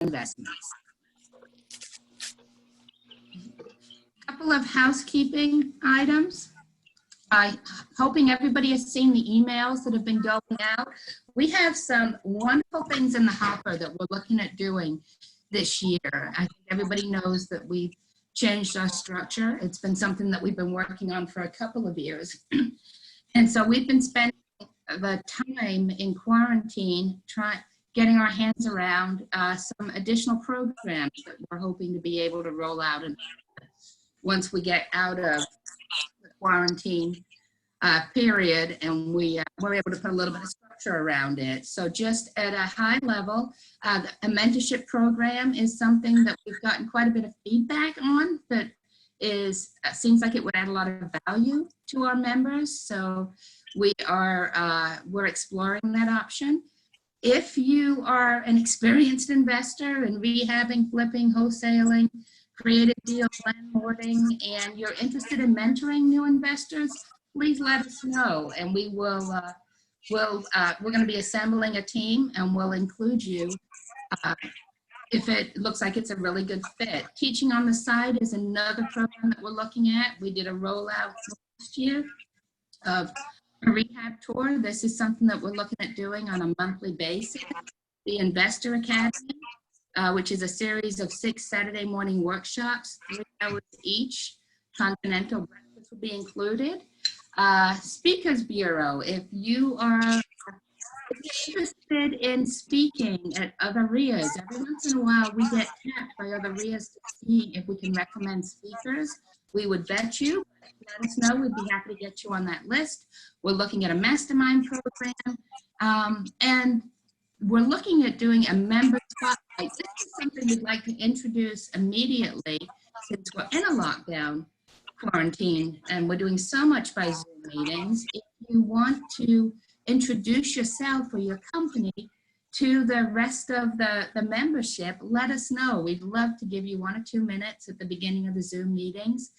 investments. A couple of housekeeping items. Hoping everybody has seen the emails that have been going out. We have some wonderful things in the hopper that we're looking at doing this year. I think everybody knows that we've changed our structure. It's been something that we've been working on for a couple of years. And so we've been spending the time in quarantine getting our hands around some additional programs that we're hoping to be able to roll out once we get out of the quarantine period, and we're able to put a little bit of structure around it. So just at a high level, a mentorship program is something that we've gotten quite a bit of feedback on that seems like it would add a lot of value to our members. So we're exploring that option. If you are an experienced investor in rehabbing, flipping, wholesaling, creative deals, landlording, and you're interested in mentoring new investors, please let us know, and we will. We're going to be assembling a team, and we'll include you if it looks like it's a really good fit. Teaching on the Side is another program that we're looking at. We did a rollout last year of a rehab tour. This is something that we're looking at doing on a monthly basis. The Investor Academy, which is a series of 6 Saturday morning workshops, 3 hours each. Continental breakfast will be included. Speakers Bureau, if you're interested in speaking at other REIAs, every once in a while we get tapped by other REIAs to see if we can recommend speakers. We would vet you. Let us know. We'd be happy to get you on that list. We're looking at a mastermind program, and we're looking at doing a member spotlight. This is something we'd like to introduce immediately since we're in a lockdown quarantine and we're doing so much by Zoom meetings. If you want to introduce yourself or your company to the rest of the membership, let us know. We'd love to give you 1 or 2 minutes at the beginning of the Zoom meetings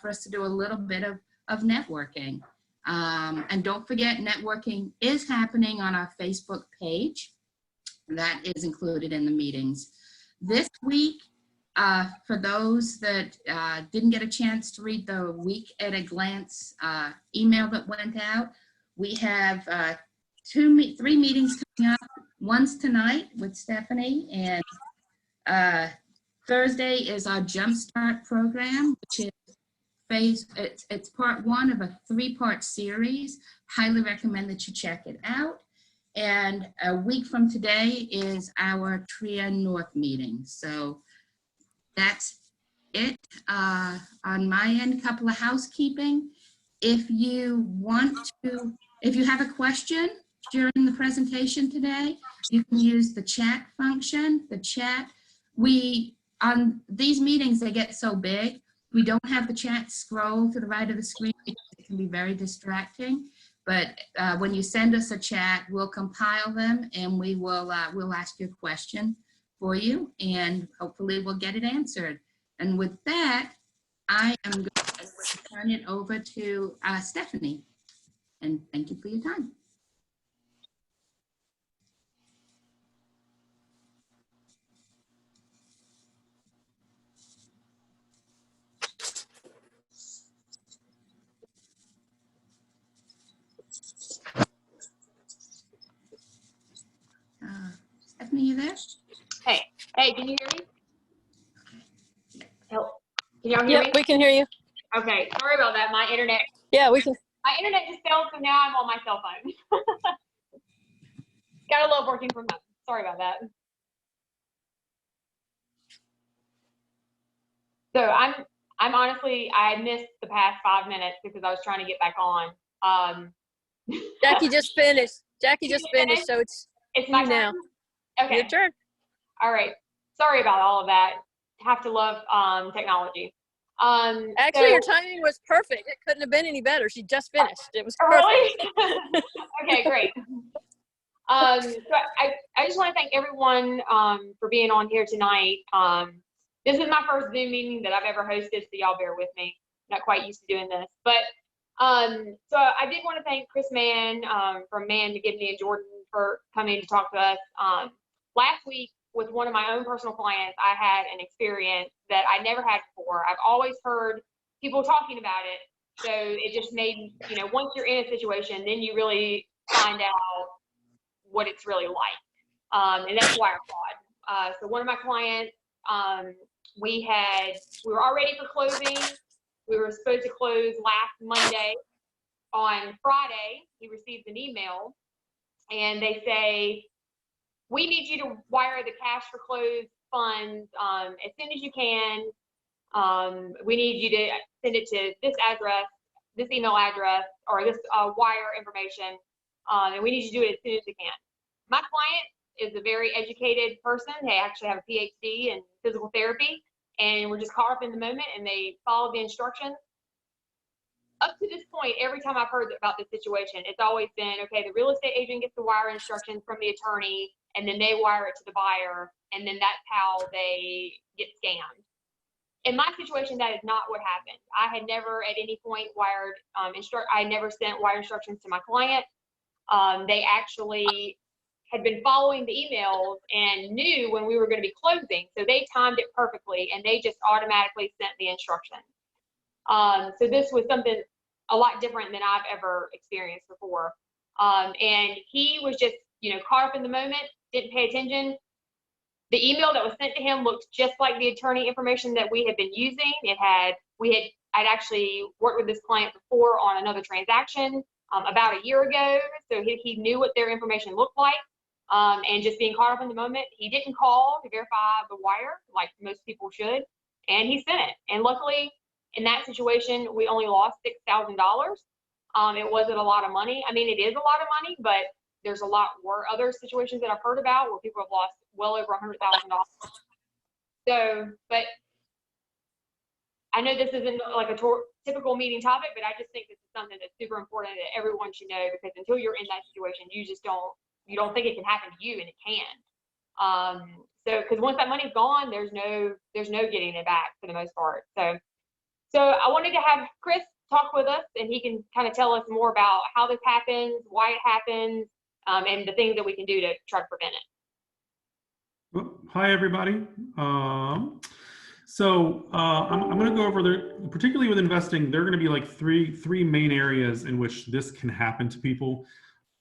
for us to do a little bit of networking. And don't forget, networking is happening on our Facebook page. That is included in the meetings. This week, for those that didn't get a chance to read the Week at a Glance email that went out, we have 3 meetings coming up. One's tonight with Stephanie, and Thursday is our Jumpstart program, which is it's part 1 of a 3-part series. Highly recommend that you check it out. And a week from today is our TREIA North meeting. So that's it on my end. A couple of housekeeping. If you have a question during the presentation today, you can use the chat function. The chat, on these meetings, they get so big, we don't have the chat scroll to the right of the screen. It can be very distracting. But when you send us a chat, we'll compile them and we'll ask you a question for you, and hopefully we'll get it answered. And with that, I am going to turn it over to Stephanie. And thank you for your time. Stephanie, you there? Hey, can you hear me? Help. Can y'all hear me? Yep, we can hear you. Okay, sorry about that. My internet. Yeah, we can. My internet just failed, so now I'm on my cell phone. Gotta love working from home. Sorry about that. So I'm honestly, I missed the past 5 minutes because I was trying to get back on. Jackie just finished. Jackie just finished, so it's my you now. Okay. Your turn. All right. Sorry about all of that. Have to love technology. Actually, your timing was perfect. It couldn't have been any better. She just finished. It was perfect. Really? Okay, great. So I just want to thank everyone for being on here tonight. This is my first Zoom meeting that I've ever hosted, so y'all bear with me. Not quite used to doing this, but so I did want to thank Chris Mann from Mann to give me and Jordan for coming to talk to us. Last week with one of my own personal clients, I had an experience that I never had before. I've always heard people talking about it. So it just made, you know, once you're in a situation, then you really find out what it's really like. And that's wire fraud. So one of my clients, we were all ready for closing. We were supposed to close last Monday. On Friday, he receives an email and they say, we need you to wire the cash for close funds as soon as you can. We need you to send it to this address, this email address, or this wire information, and we need you to do it as soon as you can. My client is a very educated person. They actually have a PhD in physical therapy, and we're just caught up in the moment, and they followed the instructions. Up to this point, every time I've heard about this situation, it's always been, okay, the real estate agent gets the wire instructions from the attorney, and then they wire it to the buyer, and then that's how they get scammed. In my situation, that is not what happened. I had never at any point wired, I never sent wire instructions to my client. They actually had been following the emails and knew when we were going to be closing, so they timed it perfectly, and they just automatically sent the instructions. So this was something a lot different than I've ever experienced before. And he was just, you know, caught up in the moment, didn't pay attention. The email that was sent to him looked just like the attorney information that we had been using. I'd actually worked with this client before on another transaction about a year ago. So he knew what their information looked like. And just being caught up in the moment, he didn't call to verify the wire like most people should. And he sent it. And luckily, in that situation, we only lost $6,000. It wasn't a lot of money. I mean, it is a lot of money, but there's a lot more other situations that I've heard about where people have lost well over $100,000. So, but I know this isn't like a typical meeting topic, but I just think this is something that's super important that everyone should know, because until you're in that situation, you don't think it can happen to you, and it can. So, because once that money's gone, there's no getting it back for the most part. So I wanted to have Chris talk with us, and he can kind of tell us more about how this happens, why it happens, and the things that we can do to try to prevent it. Well, hi, everybody. I'm going to go over particularly with investing, there are going to be like three main areas in which this can happen to people.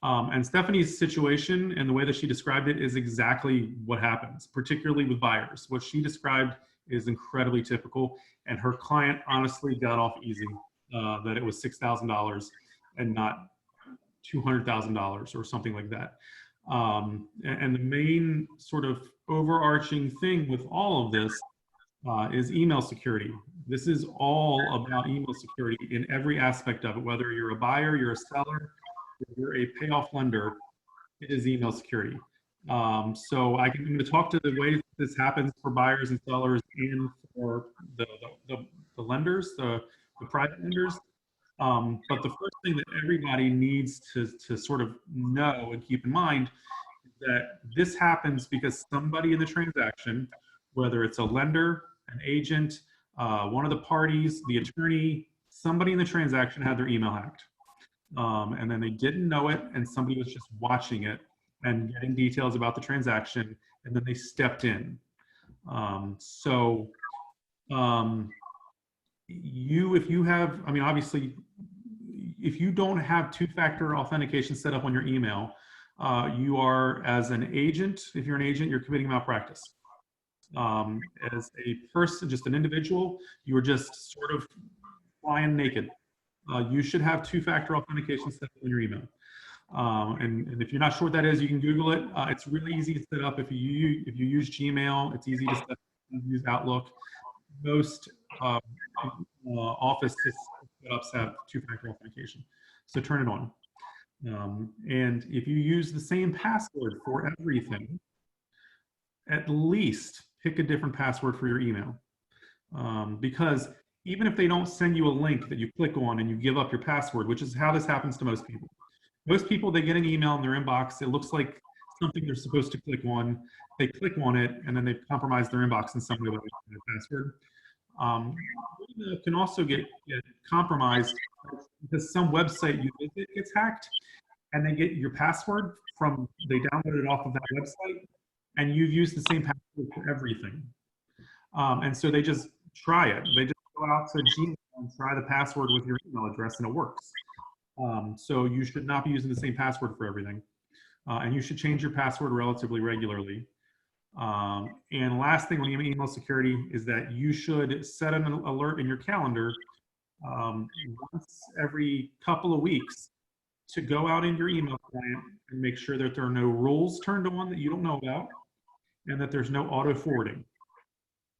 And Stephanie's situation and the way that she described it is exactly what happens, particularly with buyers. What she described is incredibly typical, and her client honestly got off easy, that it was $6,000 and not $200,000 or something like that. And the main sort of overarching thing with all of this is email security. This is all about email security in every aspect of it, whether you're a buyer, you're a seller, you're a payoff lender, it is email security. So I'm going to talk to the ways this happens for buyers and sellers and for the lenders, the private lenders. But the first thing that everybody needs to sort of know and keep in mind is that this happens because somebody in the transaction, whether it's a lender, an agent, one of the parties, the attorney, somebody in the transaction had their email hacked. And then they didn't know it, and somebody was just watching it and getting details about the transaction, and then they stepped in. If you have, I mean, obviously, if you don't have two-factor authentication set up on your email, you are, as an agent, if you're an agent, you're committing malpractice. As a person, just an individual, you are just sort of flying naked. You should have two-factor authentication set up on your email. And if you're not sure what that is, you can Google it. It's really easy to set up. If you use Gmail, it's easy to set up. Use Outlook. Most office setups have two-factor authentication, so turn it on. And if you use the same password for everything, at least pick a different password for your email, because even if they don't send you a link that you click on and you give up your password, which is how this happens to most people. Most people, they get an email in their inbox. It looks like something they're supposed to click on. They click on it, and then they compromise their inbox in some way with their password. It can also get compromised because some website you visit gets hacked, and they get your password they download it off of that website, and you've used the same password for everything. And so they just try it. They just go out to Gmail and try the password with your email address, and it works. So you should not be using the same password for everything. And you should change your password relatively regularly. And last thing on email security is that you should set an alert in your calendar once every couple of weeks to go out in your email client and make sure that there are no rules turned on that you don't know about, and that there's no auto forwarding.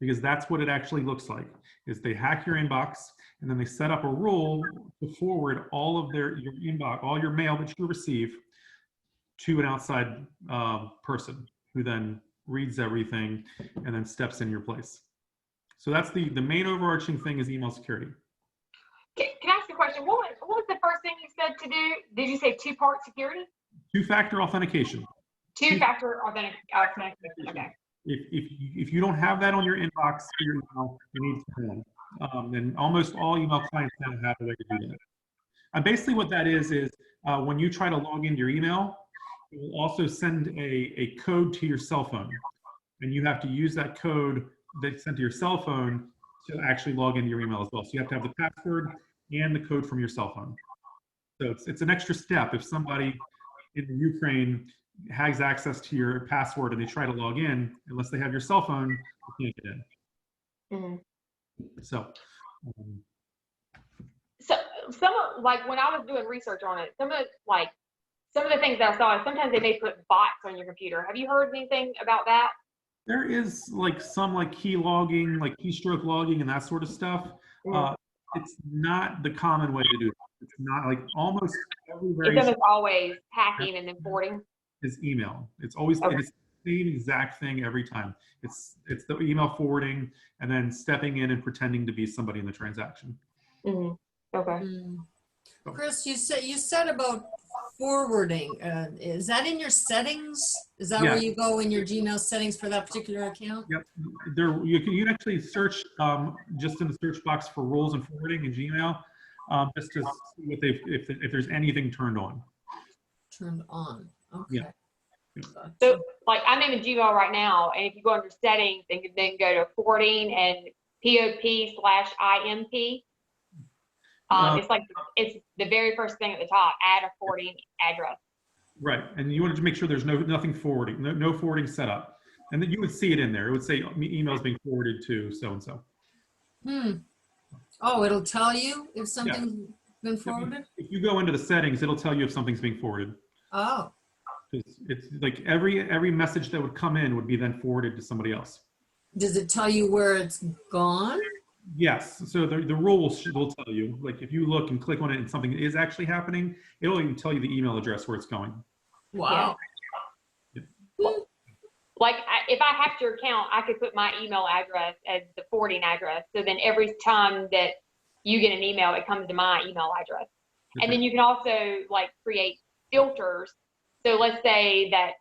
Because that's what it actually looks like, is they hack your inbox and then they set up a rule to forward all of your inbox, all your mail that you receive to an outside person who then reads everything and then steps in your place. So that's the main overarching thing is email security. Can I ask a question? What was the first thing you said to do? Did you say two-part security? Two-factor authentication. Two-factor authentication. Okay. If you don't have that on your inbox for your email, you need to turn on. And almost all email clients now have a way to do that. And basically what that is when you try to log into your email, it will also send a code to your cell phone. And you have to use that code that's sent to your cell phone to actually log into your email as well. So you have to have the password and the code from your cell phone. So it's an extra step. If somebody in the Ukraine has access to your password and they try to log in, unless they have your cell phone, they can't get in. Mm-hmm. So some of, like when I was doing research on it, some of the things that I saw is sometimes they may put bots on your computer. Have you heard anything about that? There is like some like key logging, like keystroke logging and that sort of stuff. Mm-hmm. It's not the common way to do it. It's not like almost every It's almost always hacking and then forwarding. Is email. It's always Okay. it's the same exact thing every time. It's the email forwarding and then stepping in and pretending to be somebody in the transaction. Mm-hmm. Okay. Chris, you said about forwarding. Is that in your settings? Is that where you go in your Gmail settings for that particular account? Yep. There you can actually search just in the search box for rules and forwarding in Gmail, just to see what if there's anything turned on. Turned on. Okay. Yeah. So like I'm in Gmail right now, and if you go under settings and then go to forwarding and POP/IMP, it's the very first thing at the top, add a forwarding address. Right, and you wanted to make sure there's nothing forwarding, no forwarding set up, and then you would see it in there. It would say emails being forwarded to so and so. Oh, it'll tell you if something's been forwarded? If you go into the settings, it'll tell you if something's being forwarded. Oh. It's like every message that would come in would be then forwarded to somebody else. Does it tell you where it's gone? Yes. So the rules will tell you, like if you look and click on it and something is actually happening, it'll even tell you the email address where it's going. Wow. Yeah. Like if I hacked your account, I could put my email address as the forwarding address. So then every time that you get an email, it comes to my email address. Okay. And then you can also like create filters. So let's say that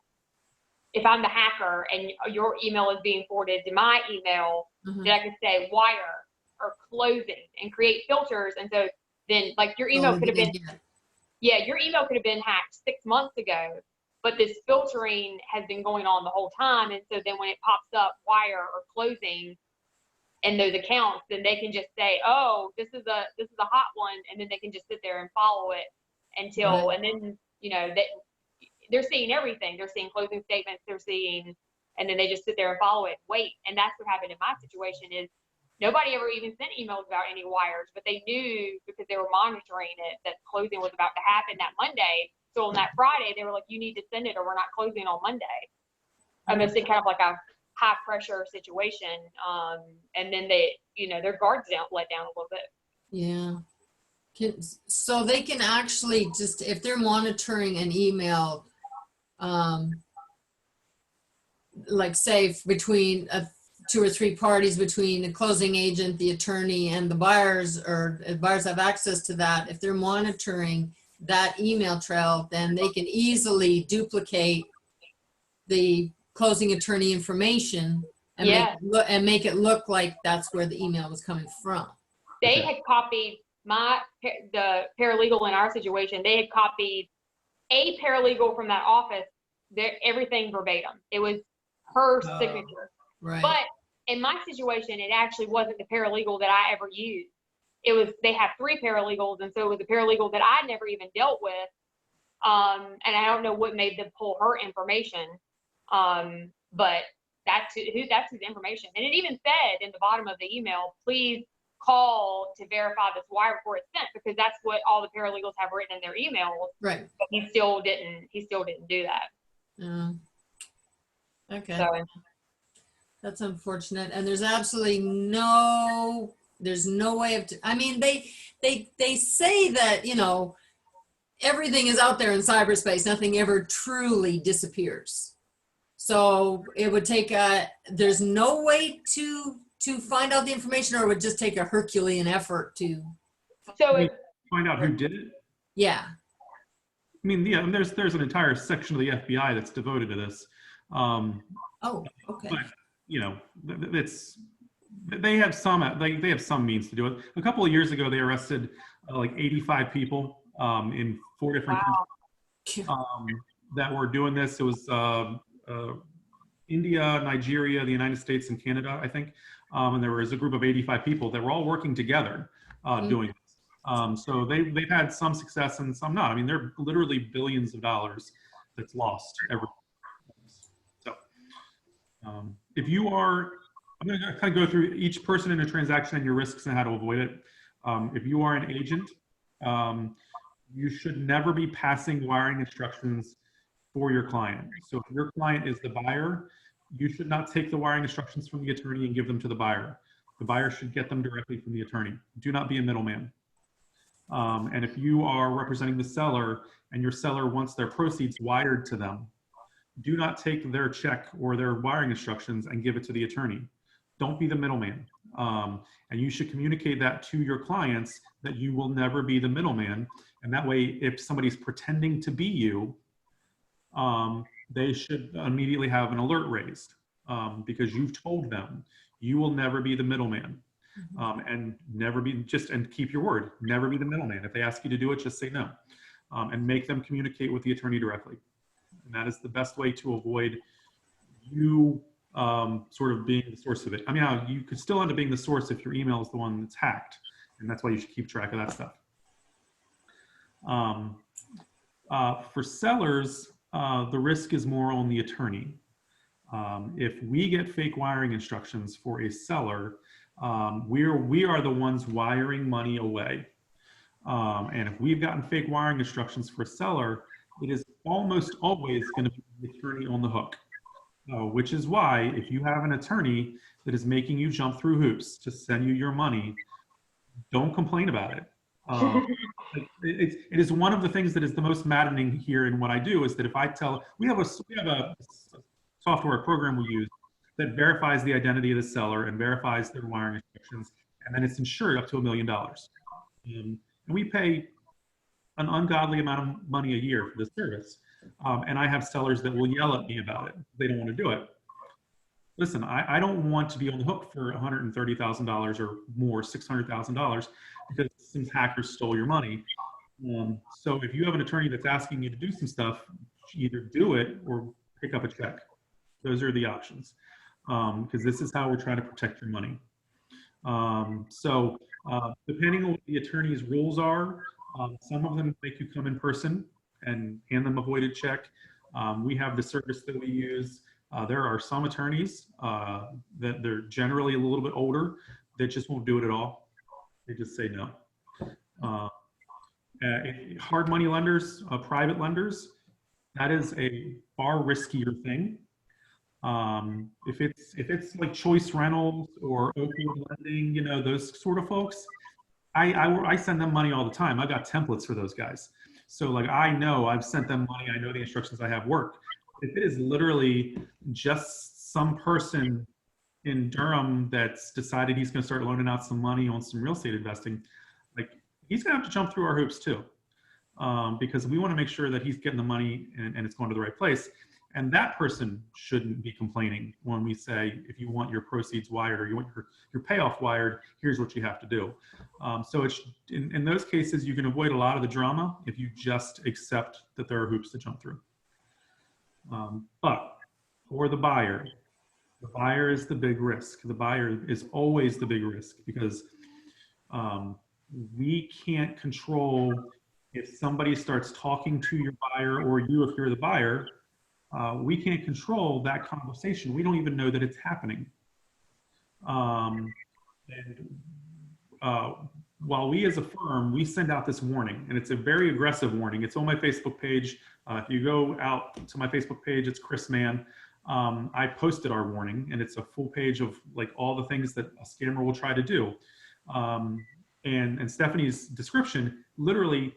if I'm the hacker and your email is being forwarded to my email, then I could say wire or closing and create filters. And so then like your email could have been, your email could have been hacked 6 months ago, but this filtering has been going on the whole time. And so then when it pops up wire or closing in those accounts, then they can just say, oh, this is a hot one. And then they can just sit there and follow it until, and then, you know, they're seeing everything. They're seeing closing statements, and then they just sit there and follow it, wait. And that's what happened in my situation is nobody ever even sent emails about any wires, but they knew because they were monitoring it that closing was about to happen that Monday. So on that Friday, they were like, you need to send it or we're not closing on Monday. Almost in kind of like a high pressure situation. And then they, you know, their guards let down a little bit. Yeah. So they can actually just, if they're monitoring an email, like say between 2 or 3 parties, between the closing agent, the attorney, and the buyers, or buyers have access to that, if they're monitoring that email trail, then they can easily duplicate the closing attorney information and make it look like that's where the email was coming from. They had copied the paralegal in our situation. They had copied a paralegal from that office, everything verbatim. It was her Oh. signature. Right. But in my situation, it actually wasn't the paralegal that I ever used. It was, they have 3 paralegals, and so it was a paralegal that I never even dealt with. And I don't know what made them pull her information. But that's his information. And it even said in the bottom of the email, please call to verify this wire before it's sent, because that's what all the paralegals have written in their emails. Right. But he still didn't do that. Okay. So That's unfortunate. And there's absolutely no way of, I mean, they say that, you know, everything is out there in cyberspace. Nothing ever truly disappears. So it would take there's no way to find out the information, or it would just take a Herculean effort to. so Find out who did it. Yeah. I mean, yeah, and there's an entire section of the FBI that's devoted to this. Oh, okay. But you know, they have some means to do it. A couple of years ago, they arrested like 85 people in 4 different countries that were doing this. It was India, Nigeria, the United States, and Canada, I think. And there was a group of 85 people that were all working together doing this. So they've had some success and some not. I mean, they're literally billions of dollars that's lost every. So if you are, I'm going to kind of go through each person in a transaction and your risks and how to avoid it. If you are an agent, you should never be passing wiring instructions for your client. So if your client is the buyer, you should not take the wiring instructions from the attorney and give them to the buyer. The buyer should get them directly from the attorney. Do not be a middleman. And if you are representing the seller and your seller wants their proceeds wired to them, do not take their check or their wiring instructions and give it to the attorney. Don't be the middleman. And you should communicate that to your clients, that you will never be the middleman. And that way, if somebody's pretending to be you, they should immediately have an alert raised because you've told them you will never be the middleman. And never be, and keep your word, never be the middleman. If they ask you to do it, just say no, and make them communicate with the attorney directly. And that is the best way to avoid you sort of being the source of it. I mean, you could still end up being the source if your email is the one that's hacked, and that's why you should keep track of that stuff. For sellers, the risk is more on the attorney. If we get fake wiring instructions for a seller, we are the ones wiring money away. And if we've gotten fake wiring instructions for a seller, it is almost always going to be the attorney on the hook. Which is why if you have an attorney that is making you jump through hoops to send you your money, don't complain about it. It is one of the things that is the most maddening here in what I do, is that if I tell, we have a software program we use that verifies the identity of the seller and verifies their wiring instructions, and then it's insured up to $1 million. And we pay an ungodly amount of money a year for this service. And I have sellers that will yell at me about it. They don't want to do it. Listen, I don't want to be on the hook for $130,000 or more, $600,000, because some hackers stole your money. So if you have an attorney that's asking you to do some stuff, either do it or pick up a check. Those are the options, because this is how we're trying to protect your money. Depending on what the attorney's rules are, some of them make you come in person and hand them a voided check. We have the service that we use. There are some attorneys that they're generally a little bit older that just won't do it at all. They just say no. Hard money lenders, private lenders, that is a far riskier thing. If it's like Choice Rentals or Oakwood Lending, you know, those sort of folks, I send them money all the time. I got templates for those guys. So like, I know I've sent them money. I know the instructions I have work. If it is literally just some person in Durham that's decided he's going to start loaning out some money on some real estate investing, like, he's going to have to jump through our hoops too, because we want to make sure that he's getting the money and it's going to the right place. And that person shouldn't be complaining when we say, if you want your proceeds wired or you want your payoff wired, here's what you have to do. So it's, in those cases, you can avoid a lot of the drama if you just accept that there are hoops to jump through. But for the buyer, The buyer is the big risk. The buyer is always the big risk because we can't control if somebody starts talking to your buyer or you if you're the buyer. We can't control that conversation. We don't even know that it's happening. While we as a firm, we send out this warning, and it's a very aggressive warning. It's on my Facebook page. If you go out to my Facebook page, it's Chris Mann. I posted our warning, and it's a full page of like all the things that a scammer will try to do. And Stephanie's description, literally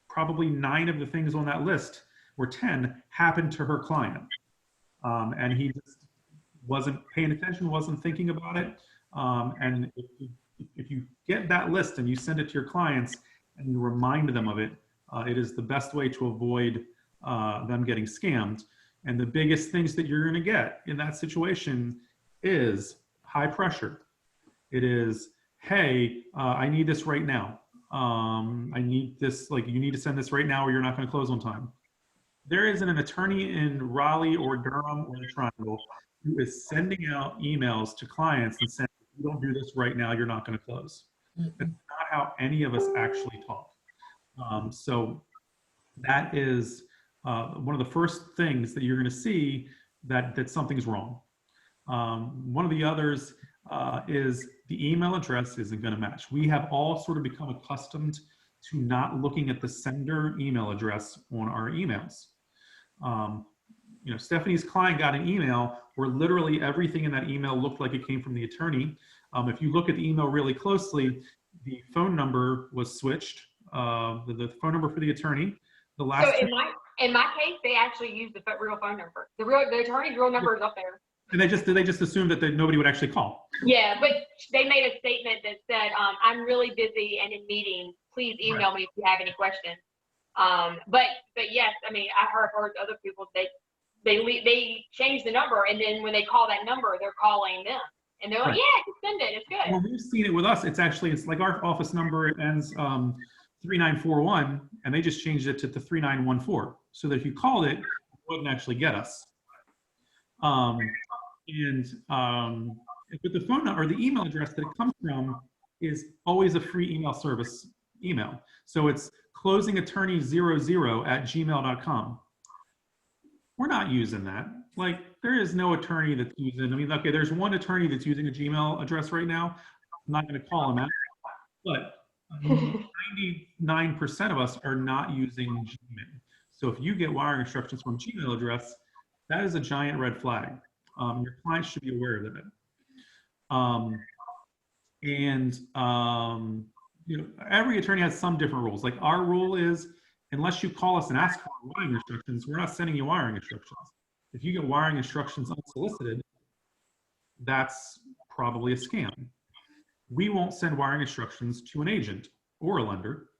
probably 9 of the things on that list, or 10, happened to her client. And he just wasn't paying attention, wasn't thinking about it. And if you get that list and you send it to your clients and you remind them of it, it is the best way to avoid them getting scammed. And the biggest things that you're going to get in that situation is high pressure. It is, hey, I need this right now. I need this, like, you need to send this right now or you're not going to close on time. There isn't an attorney in Raleigh or Durham or the Triangle who is sending out emails to clients and saying, if you don't do this right now, you're not going to close. That's not how any of us actually talk. So that is one of the first things that you're going to see that something's wrong. One of the others is the email address isn't going to match. We have all sort of become accustomed to not looking at the sender email address on our emails. You know, Stephanie's client got an email where literally everything in that email looked like it came from the attorney. If you look at the email really closely, the phone number was switched, the phone number for the attorney. The last So in my case, they actually used the real phone number. The attorney's real number is up there. And they just assumed that nobody would actually call. Yeah, but they made a statement that said, I'm really busy and in meetings. Please email me if you have any questions. But yes, I mean, I heard other people, they changed the number, and then when they call that number, they're calling them. And they're like, yeah, just send it, it's good. Well, we've seen it with us. It's like our office number, it ends 3941, and they just changed it to the 3914. So that if you called it, it wouldn't actually get us. But the phone number or the email address that it comes from is always a free email service email. So it's closingattorney00@gmail.com. We're not using that. Like, there is no attorney that's using, I mean, okay, there's one attorney that's using a Gmail address right now. I'm not going to call him out, but 99% of us are not using Gmail. So if you get wiring instructions from Gmail address, that is a giant red flag. Your client should be aware of it. You know, every attorney has some different rules. Like, our rule is, unless you call us and ask for wiring instructions, we're not sending you wiring instructions. If you get wiring instructions unsolicited, that's probably a scam. We won't send wiring instructions to an agent or a lender.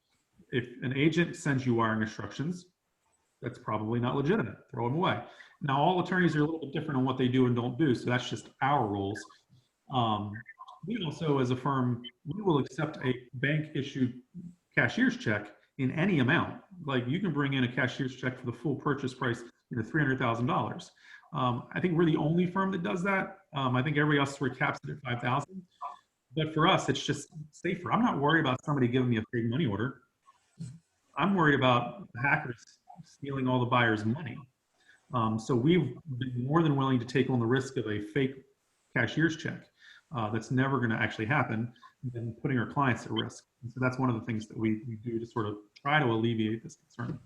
If an agent sends you wiring instructions, that's probably not legitimate. Throw them away. Now, all attorneys are a little bit different on what they do and don't do, so that's just our rules. We also, as a firm, we will accept a bank-issued cashier's check in any amount. Like, you can bring in a cashier's check for the full purchase price, you know, $300,000. I think we're the only firm that does that. I think everybody else caps it at $5,000. But for us, it's just safer. I'm not worried about somebody giving me a fake money order. I'm worried about the hackers stealing all the buyer's money. So we've been more than willing to take on the risk of a fake cashier's check that's never going to actually happen, than putting our clients at risk. And so that's one of the things that we do to sort of try to alleviate this concern.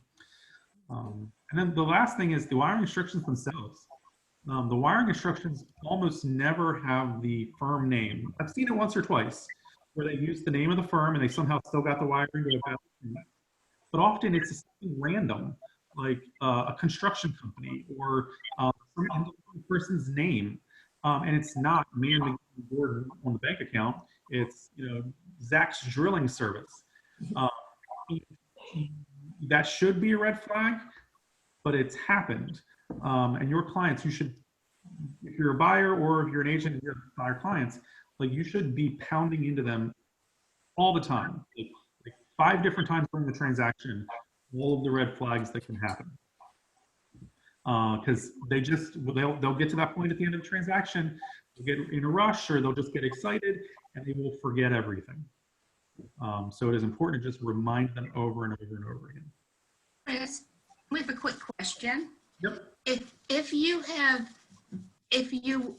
And then the last thing is the wiring instructions themselves. The wiring instructions almost never have the firm name. I've seen it once or twice where they use the name of the firm and they somehow still got the wiring to a, but often it's something random, like a construction company or some person's name. And it's not man Gordon on the bank account. It's, you know, Zach's drilling service. That should be a red flag, but it's happened. And your clients, you should, if you're a buyer or if you're an agent and you're buyer clients, like, you should be pounding into them all the time, like 5 different times during the transaction, all of the red flags that can happen. because they'll get to that point at the end of the transaction, they'll get in a rush, or they'll just get excited and they will forget everything. So it is important to just remind them over and over and over again. Chris, we have a quick question. Yep. If you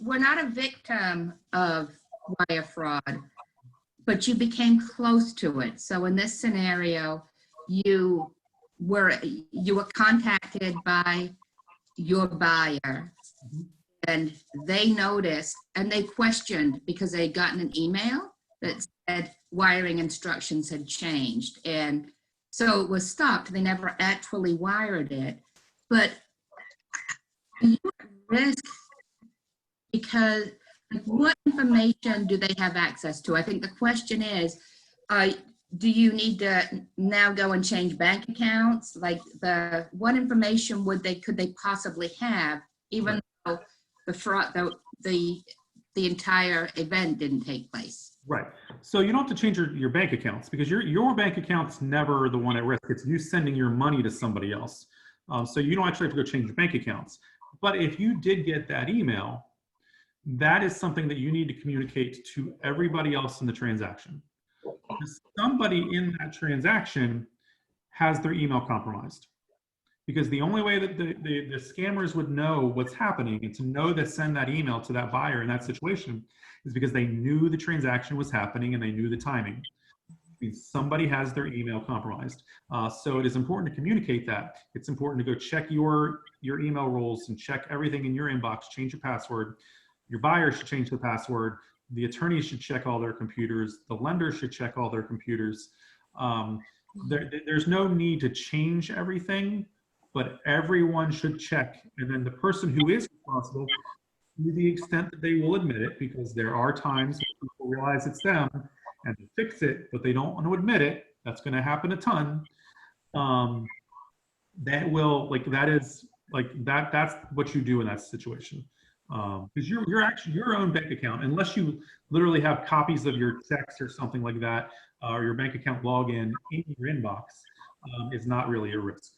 were not a victim of wire fraud, but you became close to it. So in this scenario, you were contacted by your buyer, and they noticed and they questioned because they'd gotten an email that said wiring instructions had changed. And so it was stopped. They never actually wired it. But you're at risk because what information do they have access to? I think the question is, do you need to now go and change bank accounts? Like what information could they possibly have, even though the fraud, the entire event didn't take place? Right. So you don't have to change your bank accounts, because your bank account's never the one at risk. It's you sending your money to somebody else. So you don't actually have to go change your bank accounts. But if you did get that email, that is something that you need to communicate to everybody else in the transaction. Because somebody in that transaction has their email compromised. Because the only way that the scammers would know what's happening and to know to send that email to that buyer in that situation is because they knew the transaction was happening and they knew the timing. Somebody has their email compromised. So it is important to communicate that. It's important to go check your email roles and check everything in your inbox, change your password. Your buyer should change the password. The attorney should check all their computers. The lender should check all their computers. There's no need to change everything, but everyone should check. And then the person who is responsible, to the extent that they will admit it, because there are times when people realize it's them and they fix it, but they don't want to admit it. That's going to happen a ton. That's what you do in that situation. Because you're actually your own bank account, unless you literally have copies of your checks or something like that, or your bank account login in your inbox, is not really a risk.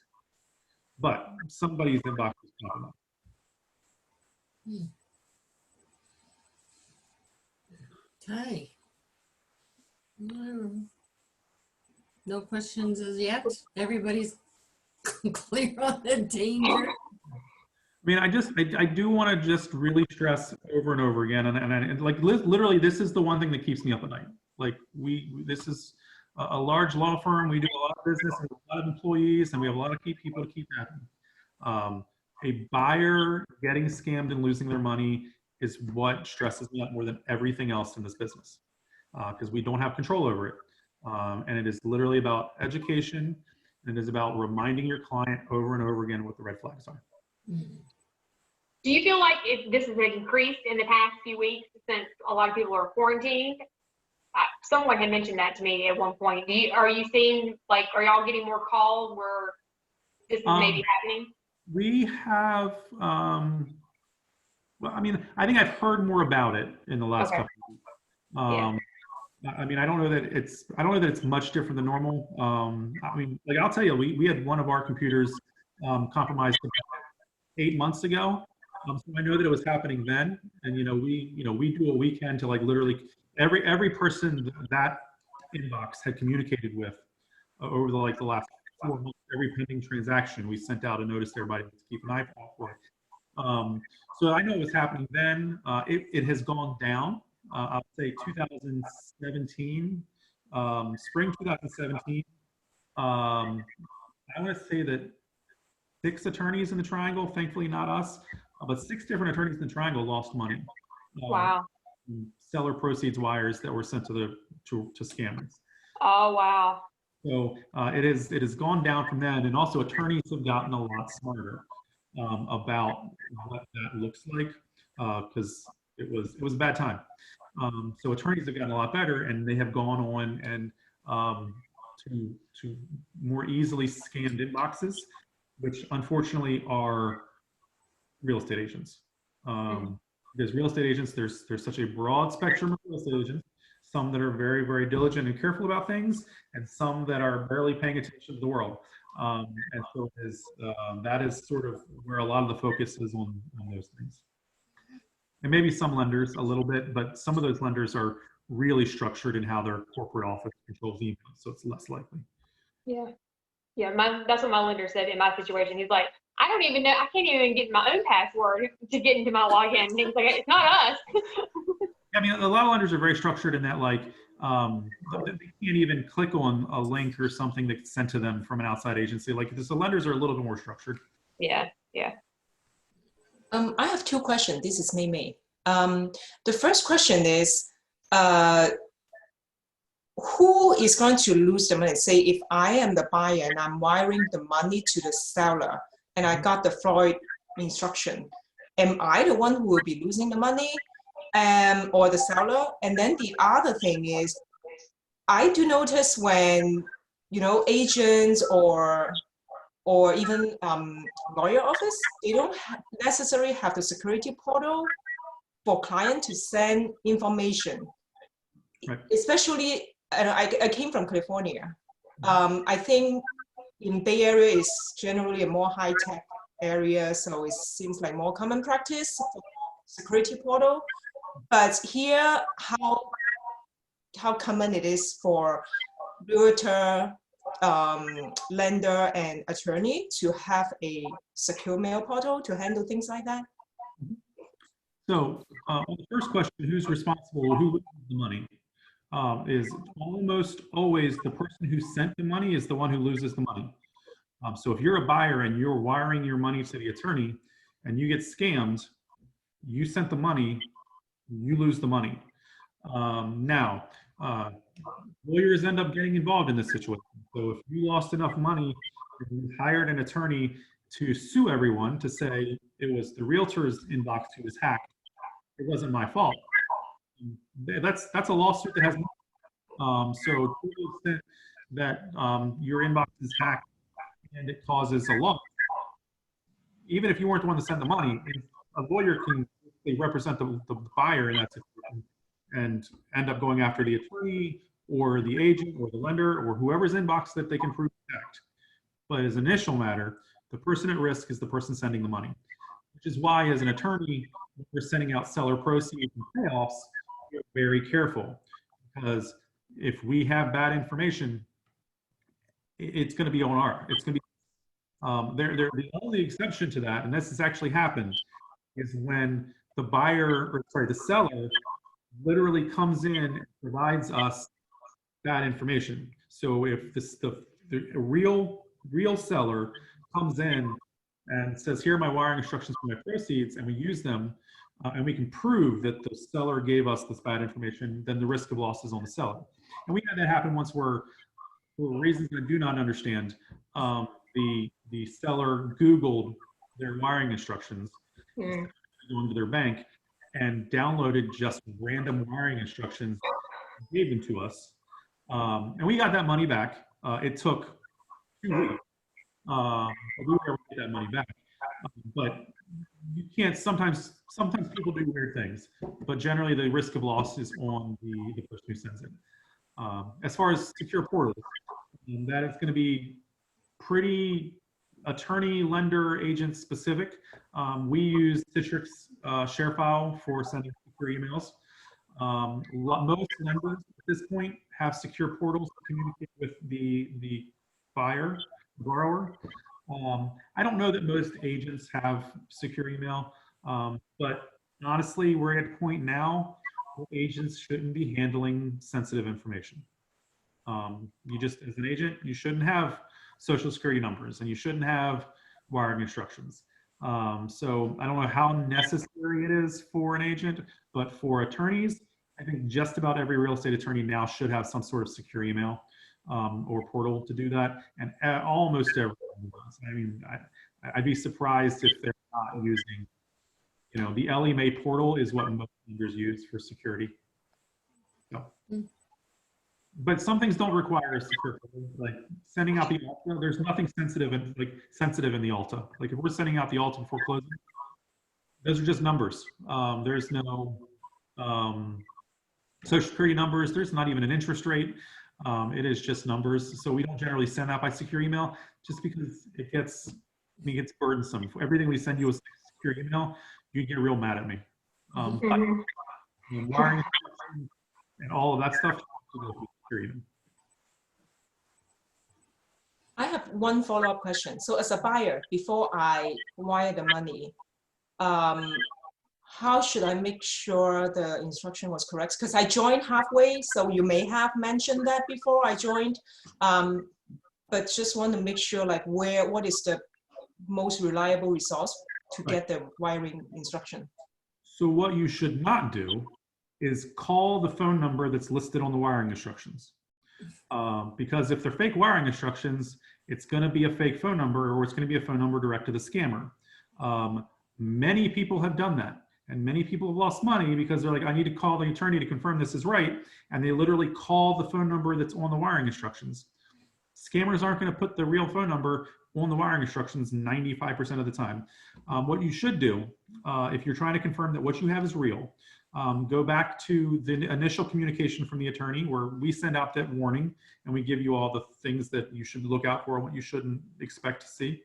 But somebody's inbox is popping up. Okay. No questions as yet. Everybody's clear on the danger. I mean, I do want to just really stress over and over again, and like literally, this is the one thing that keeps me up at night. Like this is a large law firm. We do a lot of business and a lot of employees, and we have a lot of key people to keep happy. A buyer getting scammed and losing their money is what stresses me out more than everything else in this business, because we don't have control over it. And it is literally about education, and it is about reminding your client over and over again what the red flags are. Do you feel like this has increased in the past few weeks since a lot of people are quarantined? Someone had mentioned that to me at one point. Are you seeing, like, are y'all getting more calls where this is maybe happening? We have, well, I mean, I think I've heard more about it in the last couple of weeks. I mean, I don't know that it's much different than normal. I mean, like, I'll tell you, we had one of our computers compromised about 8 months ago. So I know that it was happening then, and we do what we can to, like, literally every person that inbox had communicated with over the last 4 months, every pending transaction, we sent out a notice to everybody to keep an eye out for. So I know it was happening then. It has gone down. I'll say 2017, spring 2017. I want to say that 6 attorneys in the Triangle, thankfully not us, but 6 different attorneys in the Triangle lost money. Wow. Seller proceeds wires that were sent to scammers. Oh, wow. So it has gone down from then, and also attorneys have gotten a lot smarter about what that looks like, because it was a bad time. So attorneys have gotten a lot better, and they have gone on and to more easily scanned inboxes, which unfortunately are real estate agents. Because real estate agents, there's such a broad spectrum of real estate agents. Some that are very, very diligent and careful about things, and some that are barely paying attention to the world. And so that is sort of where a lot of the focus is on those things. And maybe some lenders a little bit, but some of those lenders are really structured in how their corporate office controls email, so it's less likely. Yeah. Yeah, that's what my lender said in my situation. He's like, I don't even know, I can't even get my own password to get into my login. And he's like, it's not us. I mean, a lot of lenders are very structured in that, like, they can't even click on a link or something that's sent to them from an outside agency. Like, the lenders are a little bit more structured. Yeah, yeah. I have two questions. This is May. The first question is, who is going to lose the money? Say if I am the buyer and I'm wiring the money to the seller and I got the fraud instruction, am I the one who will be losing the money, or the seller? And then the other thing is, I do notice when, you know, agents or even lawyer office, they don't necessarily have the security portal for client to send information. Right. Especially, and I came from California. I think in Bay Area is generally a more high-tech area, so it seems like more common practice for security portal. But here, how common it is for realtor, lender, and attorney to have a secure mail portal to handle things like that? So on the first question, who's responsible, who loses the money, is almost always the person who sent the money is the one who loses the money. So if you're a buyer and you're wiring your money to the attorney and you get scammed, you sent the money, you lose the money. Now, lawyers end up getting involved in this situation. So if you lost enough money, and you hired an attorney to sue everyone to say it was the realtor's inbox who was hacked, it wasn't my fault. That's a lawsuit that has so to the extent that your inbox is hacked and it causes a loss, even if you weren't the one to send the money, a lawyer can represent the buyer in that situation and end up going after the attorney or the agent or the lender or whoever's inbox that they can prove hacked. But as an initial matter, the person at risk is the person sending the money, which is why as an attorney, when we're sending out seller proceeds and payoffs, we're very careful, because if we have bad information, it's going to be on it's going to be, the only exception to that, and this has actually happened, is when the buyer, or sorry, the seller literally comes in and provides us that information. So if the real seller comes in and says, here are my wiring instructions for my proceeds, and we use them, and we can prove that the seller gave us this bad information, then the risk of loss is on the seller. And we had that happen once where, for reasons I do not understand, the seller Googled their wiring instructions, going to their bank, and downloaded just random wiring instructions and gave them to us. And we got that money back. It took 2 weeks. But we were able to get that money back. But you can't, sometimes people do weird things, but generally the risk of loss is on the person who sends it. As far as secure portals, that is going to be pretty attorney, lender, agent specific. We use Citrix ShareFile for sending secure emails. Most lenders at this point have secure portals to communicate with the borrower. I don't know that most agents have secure email, but honestly, we're at a point now where agents shouldn't be handling sensitive information. You just, as an agent, you shouldn't have social security numbers and you shouldn't have wiring instructions. So I don't know how necessary it is for an agent, but for attorneys, I think just about every real estate attorney now should have some sort of secure email or portal to do that, and almost everyone does. I mean, I'd be surprised if they're not using, you know, the Ellie Mae portal is what most lenders use for security. So, but some things don't require a secure portal, like sending out the Alta. There's nothing sensitive in the Alta. Like if we're sending out the Alta before closing, those are just numbers. There's no social security numbers. There's not even an interest rate. It is just numbers. So we don't generally send out by secure email just because it gets burdensome. For everything we send you as secure email, you get real mad at me. But wiring instructions and all of that stuff, secure email. I have one follow-up question. So as a buyer, before I wire the money, how should I make sure the instruction was correct? Because I joined halfway, so you may have mentioned that before I joined, but just want to make sure like what is the most reliable resource to get the wiring instruction? So what you should not do is call the phone number that's listed on the wiring instructions. Because if they're fake wiring instructions, it's going to be a fake phone number, or it's going to be a phone number direct to the scammer. Many people have done that, and many people have lost money because they're like, I need to call the attorney to confirm this is right, and they literally call the phone number that's on the wiring instructions. Scammers aren't going to put the real phone number on the wiring instructions 95% of the time. What you should do, if you're trying to confirm that what you have is real, go back to the initial communication from the attorney where we send out that warning and we give you all the things that you should look out for and what you shouldn't expect to see.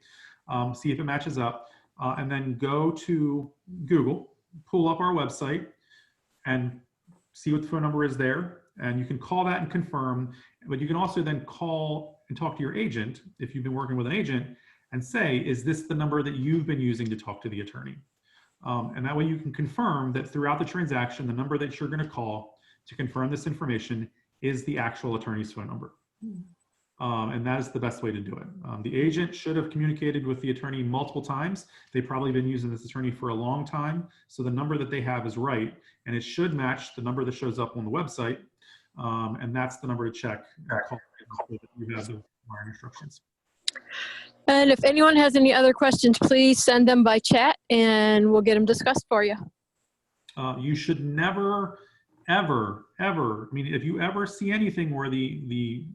See if it matches up, and then go to Google, pull up our website and see what the phone number is there. And you can call that and confirm, but you can also then call and talk to your agent if you've been working with an agent and say, is this the number that you've been using to talk to the attorney? And that way you can confirm that throughout the transaction, the number that you're going to call to confirm this information is the actual attorney's phone number. And that is the best way to do it. The agent should have communicated with the attorney multiple times. They've probably been using this attorney for a long time. So the number that they have is right. And it should match the number that shows up on the website. And that's the number to check. Call so that you have the wiring instructions. And if anyone has any other questions, please send them by chat and we'll get them discussed for you. You should never, ever, ever, I mean, if you ever see anything where the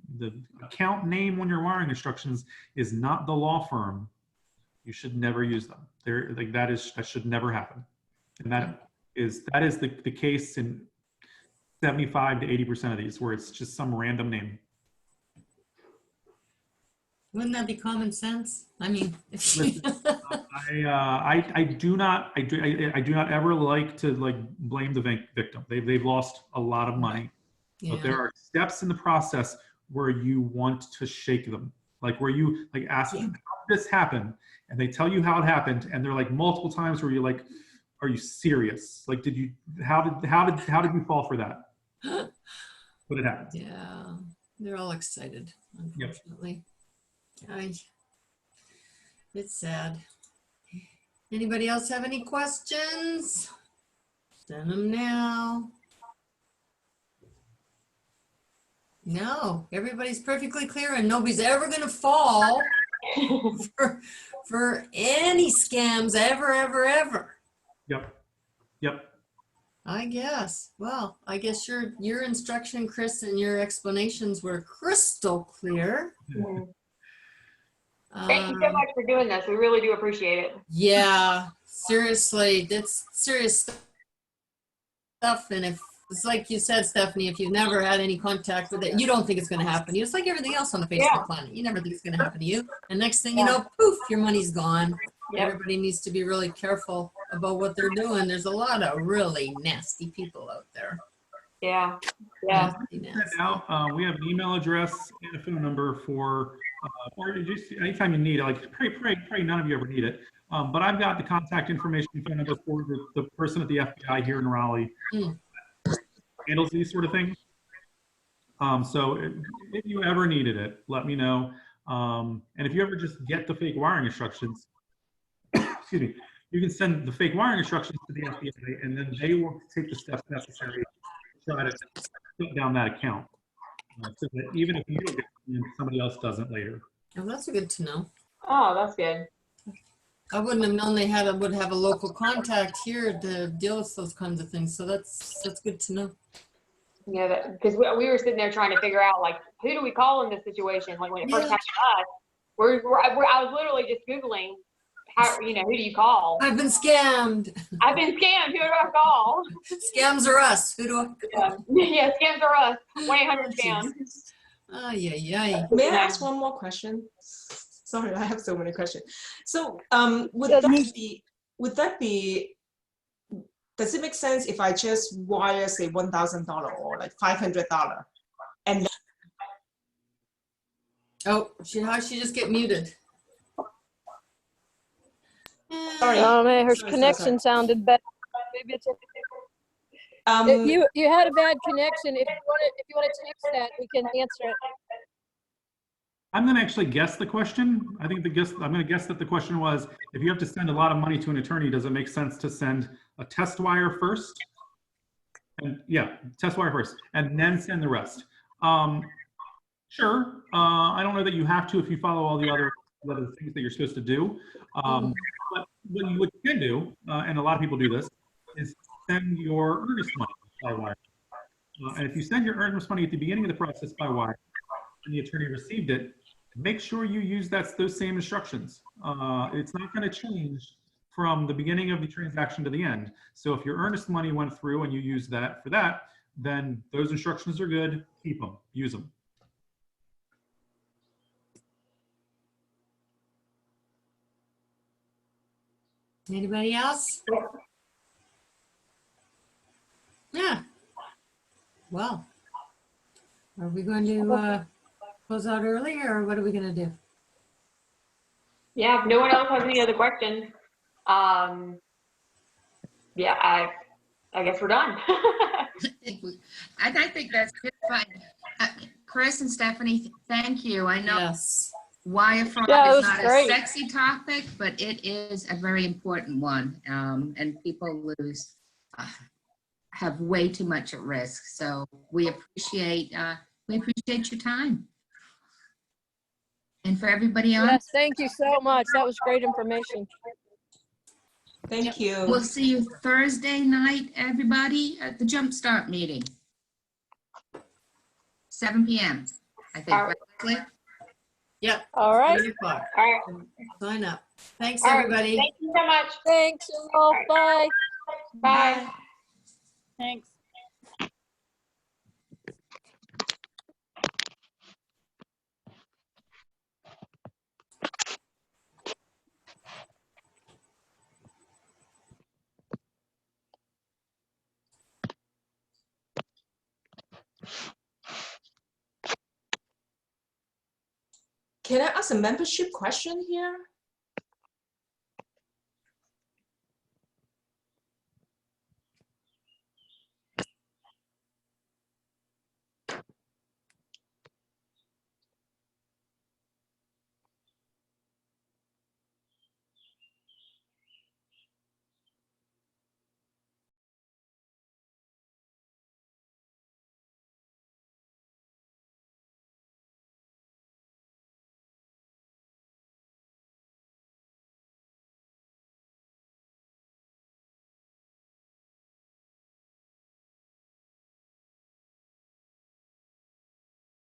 account name on your wiring instructions is not the law firm, you should never use them. They're like, that should never happen. And that is the case in 75 to 80% of these, where it's just some random name. Wouldn't that be common sense? I mean, Listen, I do not ever like to blame the victim. They've lost a lot of money, but there are steps in the process where you want to shake them, like where you ask them, how did this happen, and they tell you how it happened, and they're like multiple times where you're like, are you serious? Like, how did you fall for that? But it happens. Yeah, they're all excited, unfortunately. Yep. It's sad. Anybody else have any questions? Send them now. No, everybody's perfectly clear and nobody's ever going to fall for any scams ever. Yep. I guess. Well, I guess your instruction, Chris, and your explanations were crystal clear. Yeah. Thank you so much for doing this. We really do appreciate it. Yeah, seriously, that's serious stuff. And if it's like you said, Stephanie, if you've never had any contact with it, you don't think it's going to happen to you. It's like everything else on the face of the planet. You never think it's going to happen to you. And next thing you know, poof, your money's gone. Yep. Everybody needs to be really careful about what they're doing. There's a lot of really nasty people out there. Yeah. Now, we have an email address and a phone number for, or just anytime you need it, like pray none of you ever need it. But I've got the contact information phone number for the person at the FBI here in Raleigh. Handles these sort of things. So if you ever needed it, let me know. And if you ever just get the fake wiring instructions, excuse me, you can send the fake wiring instructions to the FBI, and then they will take the steps necessary to try to shut down that account. So that even if you don't get it, somebody else doesn't later. Oh, that's good to know. Oh, that's good. I wouldn't have known they would have a local contact here to deal with those kinds of things. So that's good to know. Yeah, because we were sitting there trying to figure out, like, who do we call in this situation? Like, when it first happened to us, I was literally just Googling, who do you call? I've been scammed. Who do I call? Scams are us. Who do I call? Yeah, scams are us. 1-800-SCAM. Ay, ay, ay. May I ask one more question? Sorry, I have so many questions. So would Yeah, that be, does it make sense if I just wire, say, $1,000 or like $500? And then, Oh, how she just get muted? sorry. Oh man, her Sorry, connection sounded bad. Maybe it's you had a bad connection. If you want to text that, we can answer it. I'm going to actually guess the question. I'm going to guess that the question was, if you have to send a lot of money to an attorney, does it make sense to send a test wire first? And yeah, test wire first, and then send the rest. Sure. I don't know that you have to if you follow all the other things that you're supposed to do. But what you can do, and a lot of people do this, is send your earnest money by wire. And if you send your earnest money at the beginning of the process by wire, and the attorney received it, make sure you use those same instructions. It's not going to change from the beginning of the transaction to the end. So if your earnest money went through and you use that for that, then those instructions are good. Keep them, use them. Anybody else? Yeah. Well, are we going to close out early, or what are we going to do? Yeah, if no one else has any other questions, yeah, I guess we're done. I think that's good. Fine. Chris and Stephanie, thank you. I know Yes. wire fraud Yeah, it is was not great. a sexy topic, but it is a very important one. And people have way too much at risk. So we appreciate your time. And for everybody else, Yes, thank you so much. That was great information. Thank you. we'll see you Thursday night, everybody, at the Jumpstart meeting. 7 p.m. I think. All right. Right? Yep. All right. 8 o'clock. All right. Sign up. Thanks, All right. everybody. Thank you so much. Thanks, all. Bye. Bye. Thanks. Can I ask a membership question here?